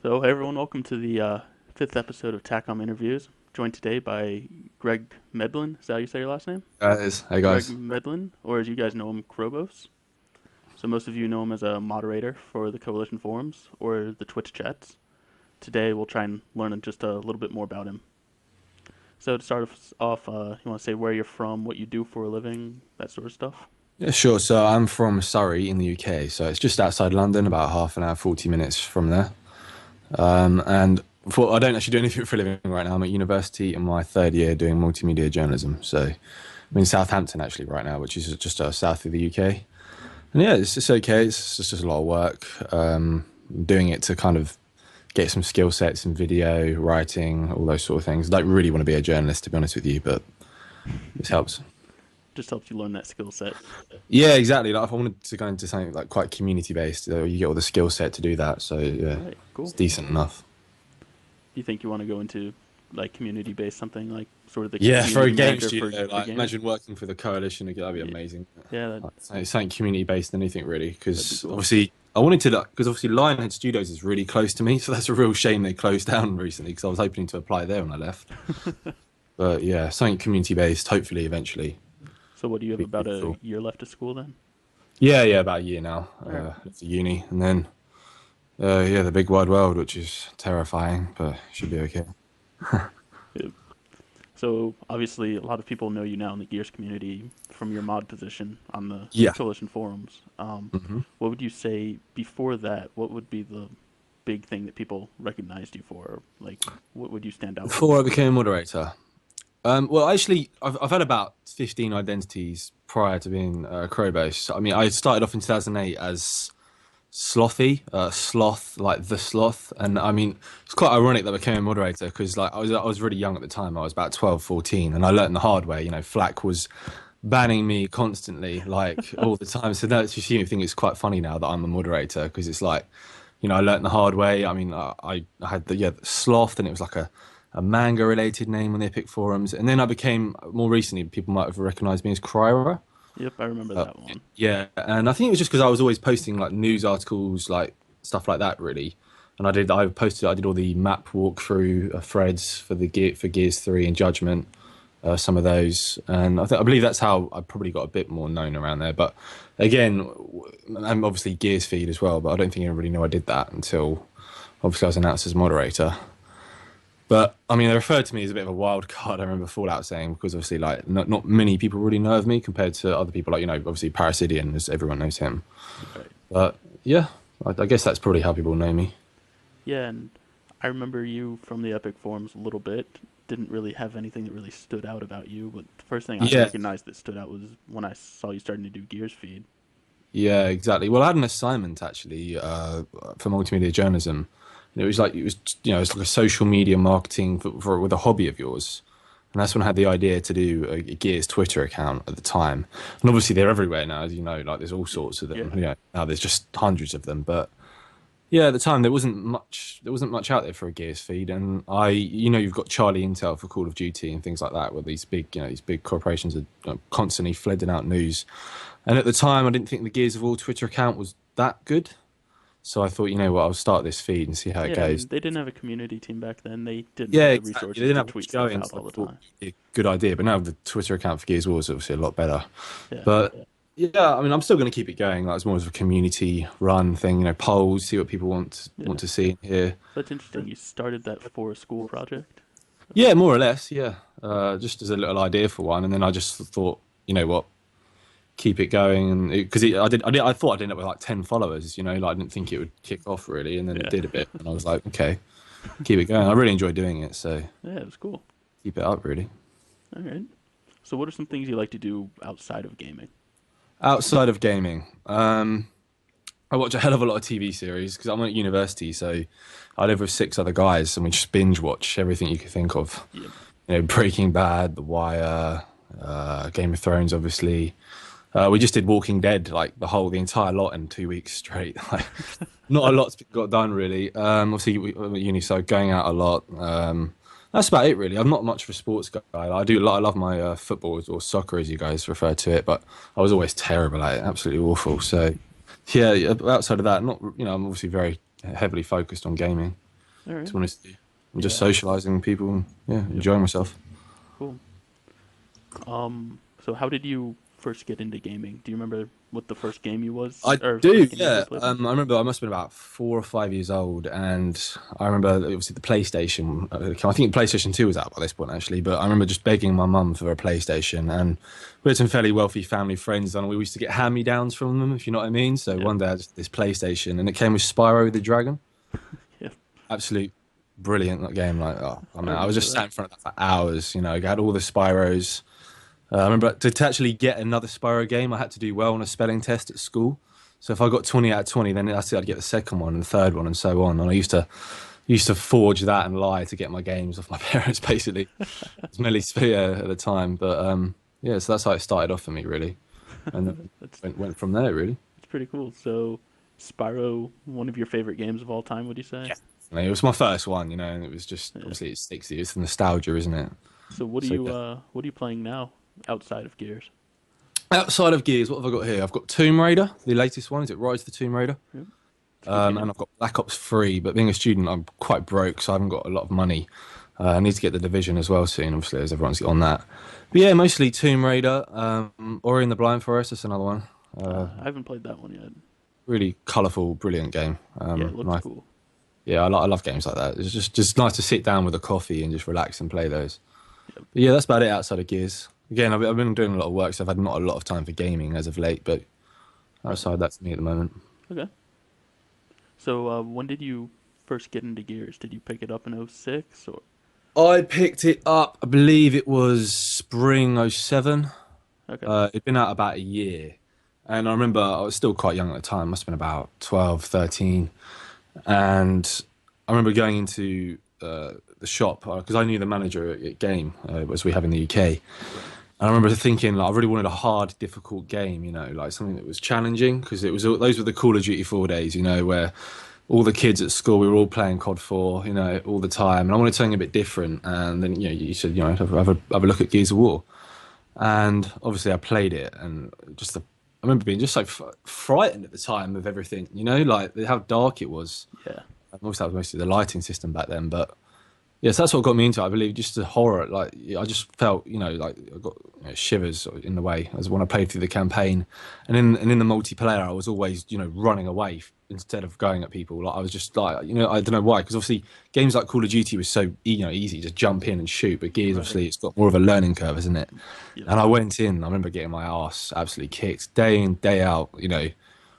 So, hey everyone, welcome to the fifth episode of Tac-Com Interviews. Joined today by Greg Medlin. Is that how you say your last name? Guys, hey Greg guys. Medlin, or as you guys know him, Crobos. So most of you know him as a moderator for the Coalition forums or the Twitch chats. Today we'll try and learn just a little bit more about him. So to start us off, you want to say where you're from, what you do for a living, that sort of stuff? Yeah, sure. So I'm from Surrey in the UK, so it's just outside London, about half an hour, 40 minutes from there. And I don't actually do anything for a living right now. I'm at university in my third year doing multimedia journalism. So I'm in Southampton actually right now, which is just south of the UK. And yeah, it's okay. It's just a lot of work. Doing it to kind of get some skill sets in video, writing, all those sort of things. I don't really want to be a journalist, to be honest with you, but this helps. Just helps you learn that skill set. Yeah, exactly. Like if I wanted to go into something like quite community based, you get all the skill set to do that. So yeah, All right, cool. it's Do decent enough. you think you want to go into like community-based something like sort of the Yeah, for a community game manager studio, for like gaming? imagine working for the coalition. That'd be Yeah, amazing. yeah, Like, something community based than anything really, that'd be because cool. obviously I wanted to, because obviously Lionhead Studios is really close to me, so that's a real shame they closed down recently. Because I was hoping to apply there when I left. But yeah, something community based. Hopefully, eventually, So what do you have be about pretty a cool. year left of school then? Yeah, about a year now. All right. It's a uni, and then yeah, the big wide world, which is terrifying, but should be okay. Yeah. So obviously a lot of people know you now in the Gears community from your mod position on the Yeah. Coalition forums. hmm What would you say before that? What would be the big thing that people recognized you for? Like, what would you stand out with? Before I became a moderator, well, actually, I've had about 15 identities prior to being Crobos. I mean, I started off in 2008 as Slothy, Sloth, like the Sloth, and I mean, it's quite ironic that I became a moderator because like I was really young at the time. I was about 12, 14, and I learned the hard way. Flack was banning me constantly, like all the time. So that's just you think it's quite funny now that I'm a moderator because it's like, I learnt the hard way. I mean, I had the Sloth, and it was like a manga related name on the Epic forums, and then I became more recently. People might have recognised me as Kryra. Yep, I remember Uh, that one. yeah, and I think it was just because I was always posting like news articles, like stuff like that, really. And I did all the map walkthrough threads for for Gears 3 and Judgment, some of those, and I believe that's how I probably got a bit more known around there. But again, I'm obviously GearsFeed as well, but I don't think everybody knew I did that until obviously I was announced as moderator. But I mean, they referred to me as a bit of a wild card. I remember Fallout saying because obviously, like, not many people really know of me compared to other people, like obviously Parasidian, as everyone knows him. Right. But yeah, I guess that's probably how people know me. Yeah, and I remember you from the Epic forums a little bit. Didn't really have anything that really stood out about you, but the first thing I Yeah, recognized that stood out was when I saw you starting to do Gears feed. yeah, exactly. Well, I had an assignment actually for multimedia journalism. It's like a social media marketing with a hobby of yours. And that's when I had the idea to do a Gears Twitter account at the time. And obviously they're everywhere now, as you know, like there's all sorts of them. Yeah. Now there's just hundreds of them. But yeah, at the time there wasn't much out there for a Gears feed. And you've got Charlie Intel for Call of Duty and things like that, where these big corporations are constantly flooding out news. And at the time I didn't think the Gears of War Twitter account was that good. So I thought, you know what, I'll start this feed and see how it Yeah, goes. and they didn't have a community team back then. They didn't Yeah, have the exactly. They resources didn't to have tweet much stuff going, out so all I the thought time. it'd be a good idea. But now the Twitter account for Gears War is obviously a lot better. Yeah. But yeah, I mean, I'm still going to keep it going. Like it's more of a community run thing. Polls, see what people want Yeah. to see and hear. That's interesting. You started that for a school project? Yeah, more or less. Yeah, just as a little idea for one, and then I just thought, you know what, keep it going, and because I thought I'd end up with like 10 followers. Like I didn't think it would kick off really, and then it Yeah. did a bit, and I was like, okay, keep it going. I really enjoy doing it, so Yeah, it was cool. keep it up really. All right. So what are some things you like to do outside of gaming? Outside of gaming, I watch a hell of a lot of TV series because I'm at university, so I live with six other guys, and we just binge watch everything you could think of. Yeah. Breaking Bad, The Wire, Game of Thrones, obviously. We just did Walking Dead, like the entire lot in 2 weeks straight. Like, not a lot's got done really. Obviously, I'm at uni, so going out a lot. That's about it really. I'm not much of a sports guy. I do a lot. I love my football or soccer, as you guys refer to it, but I was always terrible at it, absolutely awful. So, yeah, outside of that, not I'm obviously very heavily focused on gaming. All right. To be honest with you. I'm just Yeah. socializing with people and yeah, Yep. enjoying myself. Cool. So how did you first get into gaming? Do you remember what the first game you was, I or do, first game you ever yeah. played was? I remember I must have been about 4 or 5 years old, and I remember obviously the PlayStation. I think PlayStation 2 was out by this point actually, but I remember just begging my mum for a PlayStation, and we had some fairly wealthy family friends, and we used to get hand-me-downs from them, if you know what I mean. So Yeah. one day I just this PlayStation, and it came with Spyro the Dragon. Yeah. Absolute brilliant game. Like, oh, I I mean, I was remember just sat that. in front of that for hours. You know, I had all the Spyros. I remember to actually get another Spyro game, I had to do well on a spelling test at school. So if I got 20 out of 20, then I said I'd get the second one and the third one and so on. And I used to forge that and lie to get my games off my parents, basically. It's mainly Sphere at the time, but yeah, so that's how it started off for me, really, and then That's went from there, really. it's pretty cool. So, Spyro, one of your favorite games of all time, would you say? Yeah. I mean, it was my first one, and it was just Yeah. obviously it's 60. It's the nostalgia, isn't it? So So yeah. what are you playing now outside of Gears? Outside of Gears, what have I got here? I've got Tomb Raider, the latest one. Is it Rise of the Tomb Raider? Yeah. It's a good game. And I've got Black Ops 3, but being a student, I'm quite broke, so I haven't got a lot of money. I need to get the Division as well soon, obviously, as everyone's on that. But yeah, mostly Tomb Raider, Ori and the Blind Forest, that's another one. I haven't played that one yet. Really colourful, brilliant game. Yeah, it looks Nice. cool. Yeah, I love games like that. It's just nice to sit down with a coffee and just relax and play those. Yep. But yeah, that's about it outside of Gears. Again, I've been doing a lot of work, so I've had not a lot of time for gaming as of late, but Right. outside that's me at the moment. Okay. So, when did you first get into Gears? Did you pick it up in '06 or? I picked it up, I believe it was spring '07. Okay. It'd been out about a year. And I remember I was still quite young at the time, must have been about 12, 13. And I remember going into the shop because I knew the manager at Game, as we have in the UK. And I remember thinking, like, I really wanted a hard, difficult game, like something that was challenging because those were the Call of Duty 4 days, where all the kids at school we were all playing COD 4, all the time, and I wanted something a bit different. And then you said, have a look at Gears of War, and obviously I played it, and I remember being just so frightened at the time of everything, like how dark it was. Yeah. Obviously, that was mostly the lighting system back then, but yes, that's what got me into it. I believe just the horror. Like I just felt, like I got shivers in the way as when I played through the campaign, and in the multiplayer, I was always running away instead of going at people. Like I was just like I don't know why, because obviously games like Call of Duty was so easy, just jump in and shoot. But Gears Right. obviously it's got more of a learning curve, isn't it? Yeah. And I went in. I remember getting my ass absolutely kicked day in day out.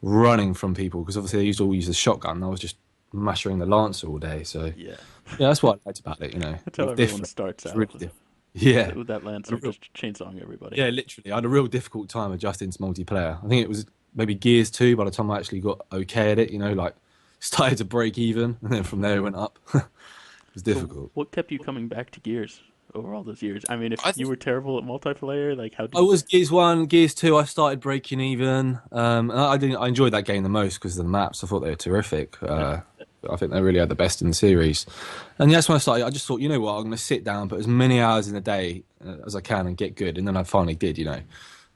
Running from people because obviously they used to all use the shotgun. And I was just mashing the Lancer all day. So Yeah. yeah, that's what I liked about it. That's It how was everyone different. starts It's out really different. Yeah, with that Lancer, A real- just chainsawing everybody. yeah, literally. I had a real difficult time adjusting to multiplayer. I think it was maybe Gears 2 by the time I actually got okay at it. Like started to break even, and then from there it went up. It was So, difficult. what kept you coming back to Gears over all those years? I mean, if I you were terrible at multiplayer, like how I did? was Gears 1, Gears 2. I started breaking even. And I enjoyed that game the most because of the maps. I thought they were terrific. I think they really had the best in the series. And that's when I started. I just thought, you know what, I'm going to sit down, put as many hours in a day as I can, and get good. And then I finally did. It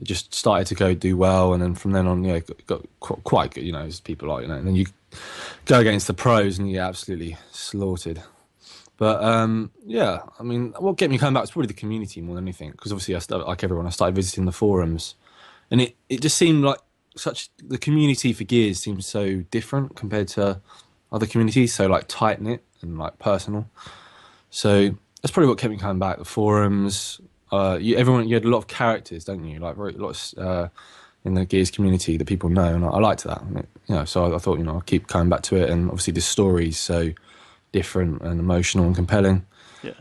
just started to go do well, and then from then on, got quite good. As people like, and then you go against the pros and you get absolutely slaughtered. But yeah, I mean, what kept me coming back was probably the community more than anything. Because obviously, like everyone, I started visiting the forums, and it just seemed like the community for Gears seemed so different compared to other communities, so like tight knit and like personal. So that's probably what kept me coming back. The forums, you had a lot of characters, don't you? Like a lot in the Gears community that people know, and I liked that. So I thought, I'll keep coming back to it, and obviously the story's so different and emotional and compelling. Yeah.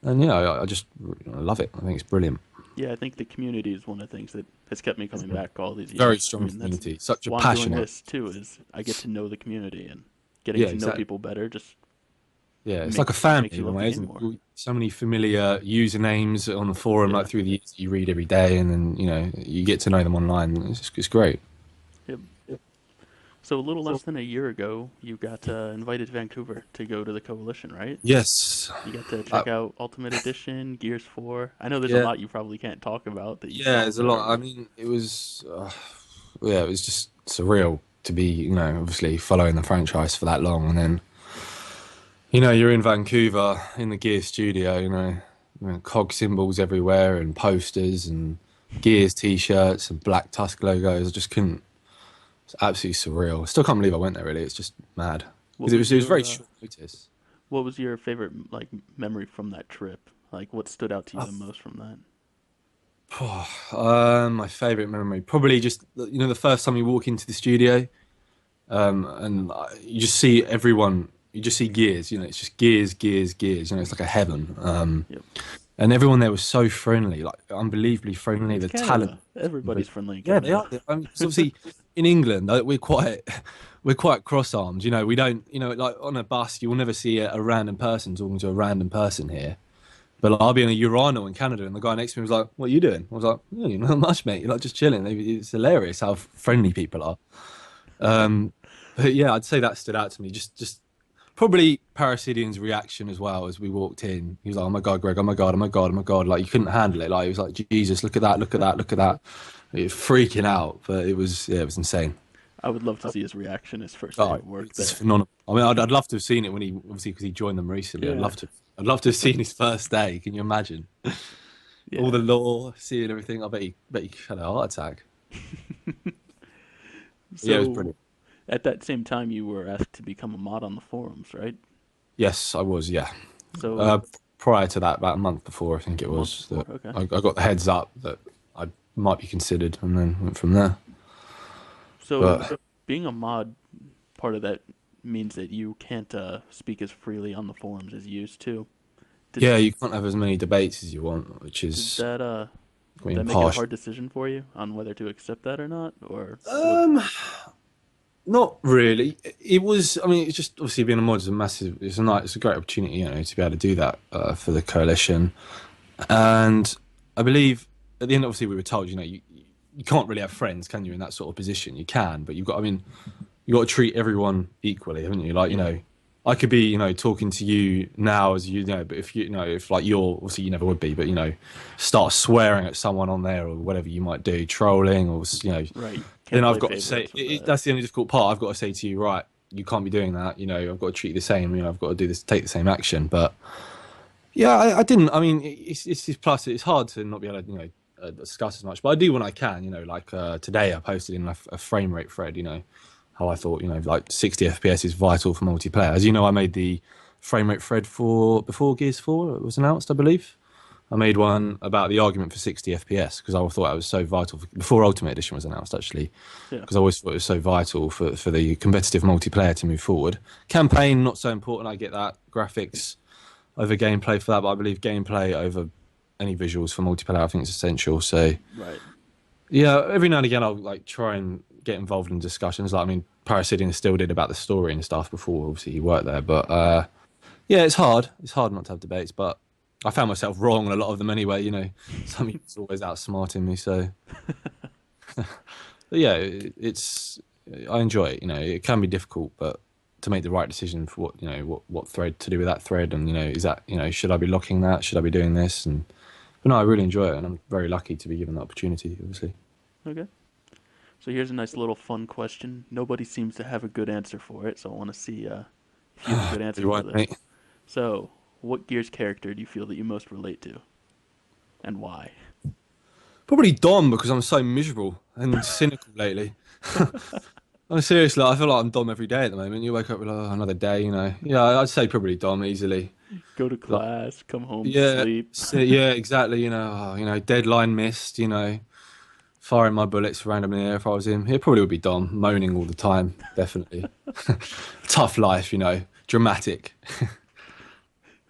And I just love it. I think it's brilliant. Yeah, I think the community is one of the things that has kept me coming back all these years. Very strong I mean, that's community. Such a why I'm doing passionate. this too. Is I get to know the community and getting Yeah, to know exactly. people better. Just Yeah, it's makes like a family makes you in a love way, the isn't game it? more. So many familiar usernames on the forum, Yeah. like through the years that you read every day, and then you get to know them online. It's great. Yep. So a little less than a year ago, you got invited to Vancouver to go to the Coalition, right? Yes. You got to check out Ultimate Edition, Gears 4. I know there's a Yeah. lot you probably can't talk about that you Yeah, saw there's a there, lot. I but mean, it was, yeah, it was just surreal to be, obviously following the franchise for that long, and then You know, you're in Vancouver in the Gear studio, cog symbols everywhere and posters and Gears t-shirts and black Tusk logos. I just couldn't. It's absolutely surreal. I still can't believe I went there. Really, it's just mad What because was it was very your short notice. what was your favorite like memory from that trip? Like what stood out to you Oh, the most from that? my favorite memory probably just the first time you walk into the studio, and you just see everyone. You just see gears. It's just gears, gears, gears. It's like a heaven. Yep. And everyone there was so friendly, like unbelievably friendly. It's The talent, Canada. Everybody's friendly in yeah, they Canada. are. I mean, 'cause obviously, in England, we're quite we're quite cross-armed. We don't, like on a bus, you will never see a random person talking to a random person here. But like, I'll be in a urinal in Canada, and the guy next to me was like, "What are you doing?" I was like, "Oh, not much, mate. You're like just chilling." It's hilarious how friendly people are. Um, but yeah, I'd say that stood out to me. Just probably Parasidian's reaction as well as we walked in. He was like, "Oh my god, Greg! Oh my god! Oh my god! Oh my god!" Like you couldn't handle it. Like he was like, "Jesus, look at that! Look at that! Look at that!" He was freaking out, but it was insane. I would love to see his reaction his first day Oh, at work it's there. phenomenal. I mean, I'd love to have seen it when he obviously because he joined them recently. Yeah. I'd love to have seen his first day. Can you imagine all Yeah. the lore, seeing everything? I bet he had a heart attack. Yeah, it was So brilliant. at that same time you were asked to become a mod on the forums, right? Yes, I was. Yeah. So Uh, Prior to that, about a month before, I think a it month was before, that okay. I got the heads up that I might be considered, and then went from there. So But being a mod, part of that means that you can't speak as freely on the forums as you used to. Did yeah, you can't have as many debates as you want, which did is did quite that make it a impartial. hard decision for you on whether to accept that or not, or what? Um, Not really. It was. I mean, it's just obviously being a mod is a massive. It's a great opportunity, to be able to do that for the coalition. And I believe at the end, obviously, we were told, you can't really have friends, can you? In that sort of position, you can, but you've got. I mean, you got to treat everyone equally, haven't you? Like, Yeah, I could be, talking to you now as but if if like you're obviously you never would be, but start swearing at someone on there or whatever you might do, trolling or right. then Can't I've play got to say favorites with that. that's the only difficult part. I've got to say to you, right, you can't be doing that. I've got to treat you the same. I've got to do this, take the same action. But yeah, I didn't. I mean, it's plus it's hard to not be able to discuss as much, but I do when I can. Like today I posted in a frame rate thread. How I thought like 60 FPS is vital for multiplayer. As you know, I made the frame rate thread for before Gears 4 was announced, I believe. I made one about the argument for 60 FPS because I thought that was so vital before Ultimate Edition was announced, actually, Yeah, because I always thought it was so vital for the competitive multiplayer to move forward. Campaign, not so important, I get that. Graphics over gameplay for that, but I believe gameplay over any visuals for multiplayer I think is essential. So, right. yeah, every now and again I'll like try and get involved in discussions. Like, I mean, Parasidian still did about the story and stuff before, obviously, he worked there, but yeah, it's hard. It's hard not to have debates, but I found myself wrong on a lot of them anyway. Something's always outsmarting me. So, but yeah, it's I enjoy it. It can be difficult, but to make the right decision for what thread to do with that thread, and is that should I be locking that? Should I be doing this? And but no, I really enjoy it, and I'm very lucky to be given that opportunity. Obviously, Okay. So here's a nice little fun question. Nobody seems to have a good answer for it, so I want to see if you have a good answer you're for right, this. mate. So, what Gears character do you feel that you most relate to, and why? Probably Dom because I'm so miserable and cynical lately. I'm seriously, I feel like I'm Dom every day at the moment. You wake up with like, oh, another day, Yeah, I'd say probably Dom easily. Go to Like, class, come home, yeah, sleep. yeah, exactly. Deadline missed. Firing my bullets randomly if I was him. It probably would be Dom, moaning all the time. Definitely. Tough life, dramatic.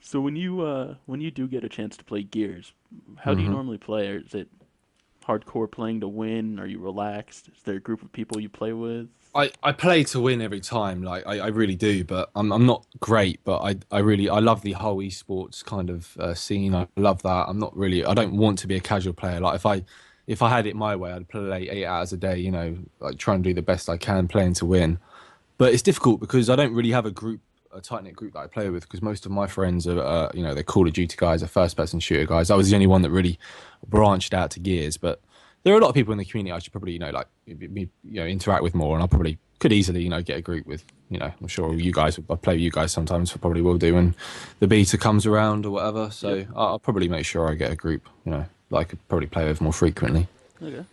So when you do get a chance to play Gears, how do you hmm normally play? Or is it hardcore playing to win? Are you relaxed? Is there a group of people you play with? I play to win every time, like I really do, but I'm not great, but I love the whole esports kind of scene. I love that. I don't want to be a casual player. Like if I had it my way, I'd play 8 hours a day, like try and do the best I can playing to win. But it's difficult because I don't really have a tight knit group that I play with because most of my friends are, they're Call of Duty guys, are first person shooter guys. I was the only one that really branched out to Gears, but there are a lot of people in the community I should probably, like, interact with more, and I'll probably could easily, get a group with, I'm sure you guys, I play with you guys sometimes, probably will do when the beta comes around or whatever. Yep. So I'll probably make sure I get a group, that I could probably play with more frequently. Okay. Do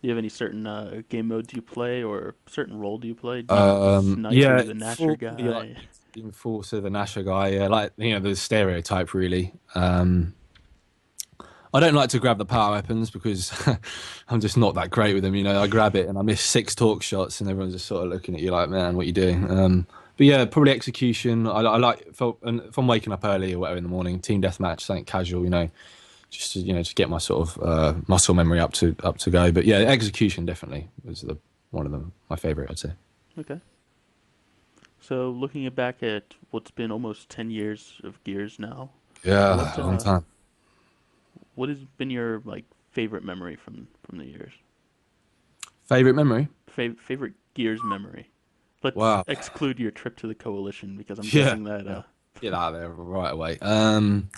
you have any certain game modes you play or certain role do you play? Do you snipe? Are Yeah, you the Nasher full, like guy? enforcer, the Nasher guy, yeah, like the stereotype really. I don't like to grab the power weapons because I'm just not that great with them. I grab it and I miss 6 torque shots, and everyone's just sort of looking at you like, man, what are you doing? But yeah, probably execution. I like if I'm waking up early or whatever in the morning, team deathmatch, something casual, just to, just get my sort of muscle memory up to go. But yeah, execution definitely was one of them, my favorite, I'd say. Okay. So looking back at what's been almost 10 years of Gears now, Yeah, what long time. what has been your like favorite memory from the years? Favorite memory? Favorite Gears memory. Let's Wow. exclude your trip to the Coalition because I'm Yeah. guessing that Yeah. Get out of there right away.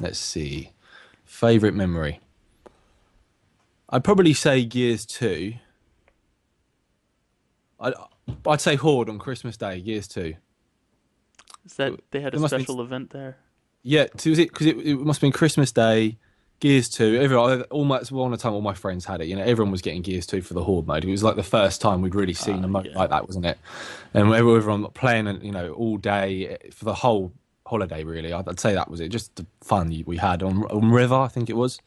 Let's see. Favorite memory. I'd probably say Gears 2. I'd, I'd say Horde on Christmas Day, Gears 2. is that they had a It must have been, special event there. yeah, was it because it must have been Christmas Day, Gears 2. Everyone, almost one at a time, all my friends had it. Everyone was getting Gears 2 for the Horde mode. It was like the first time we'd really seen a mode Yeah. like that, wasn't it? And everyone playing, all day for the whole holiday. Really, I'd say that was it. Just the fun we had on River, I think it was.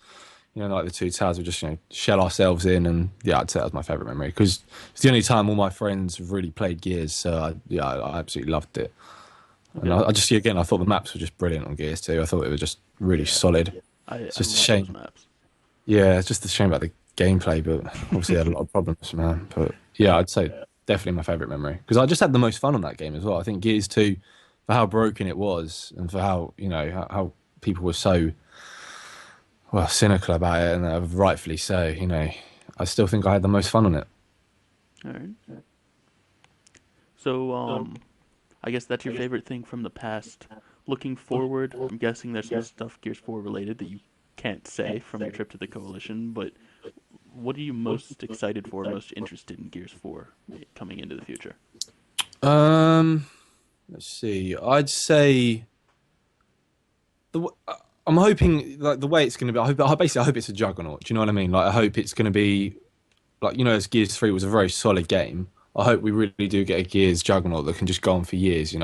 Like the two towers, we just shell ourselves in, and yeah, I'd say that was my favorite memory because it's the only time all my friends have really played Gears. So I absolutely loved it. And Okay. I just again, I thought the maps were just brilliant on Gears too. I thought it was just really solid. I It's just a love those shame. maps. Yeah, it's just a shame about the gameplay, but obviously they had a lot of problems, man. But yeah, I'd say definitely my favorite memory because I just had the most fun on that game as well. I think Gears 2, for how broken it was and for how how people were so cynical about it, and rightfully so. I still think I had the most fun on it. All right. So I guess that's your favorite thing from the past. Looking forward, I'm guessing there's some stuff Gears 4 related that you can't say from your trip to the Coalition, but what are you most excited for, most interested in Gears 4 coming into the future? Um, let's see. I'd say I'm hoping like the way it's going to be. I hope it's a juggernaut. Do you know what I mean? Like I hope it's going to be like as Gears 3 was a very solid game. I hope we really do get a Gears juggernaut that can just go on for years.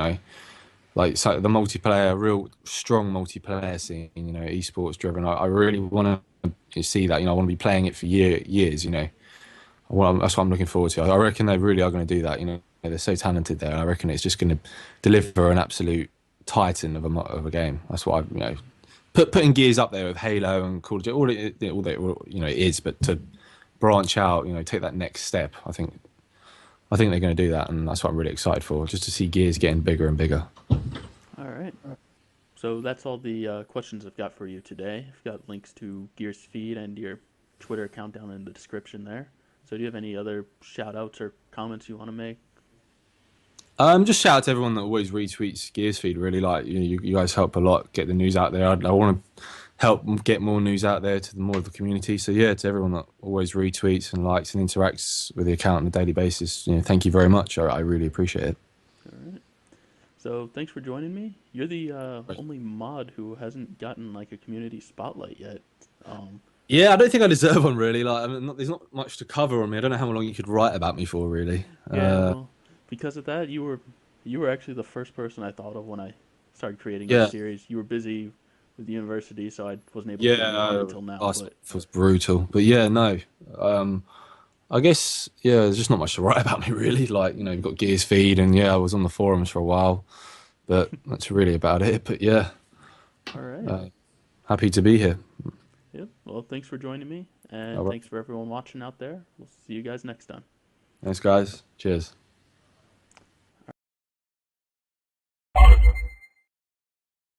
Like so the multiplayer, real strong multiplayer scene. Esports driven. I really want to see that. I want to be playing it for years. That's what I'm looking forward to. I reckon they really are going to do that. They're so talented there. I reckon it's just going to deliver an absolute titan of a game. That's what putting Gears up there with Halo and Call of Duty. All that it is, but to branch out, take that next step. I think they're going to do that, and that's what I'm really excited for. Just to see Gears getting bigger and bigger. All right. So that's all the questions I've got for you today. I've got links to GearsFeed and your Twitter account down in the description there. So do you have any other shout outs or comments you want to make? Just shout out to everyone that always retweets GearsFeed. Really, like you guys help a lot get the news out there. I want to help get more news out there to more of the community. So yeah, to everyone that always retweets and likes and interacts with the account on a daily basis, thank you very much. I really appreciate it. All right. So thanks for joining me. You're the only mod who hasn't gotten like a community spotlight yet. Yeah, I don't think I deserve one really. Like, there's not much to cover on me. I don't know how long you could write about me for, really. Yeah, well, because of that, you were actually the first person I thought of when I started creating Yeah, this series. You were busy with university, so I wasn't able to get you on yeah, until now. last But month was brutal. But yeah, no. I guess there's just not much to write about me really. Like you've got GearsFeed, and yeah, I was on the forums for a while, but that's really about it. But yeah, all right. happy to be here. Yep. Well, thanks for joining me, All and right, thanks for everyone watching out there. We'll see you guys next time. thanks guys. Cheers.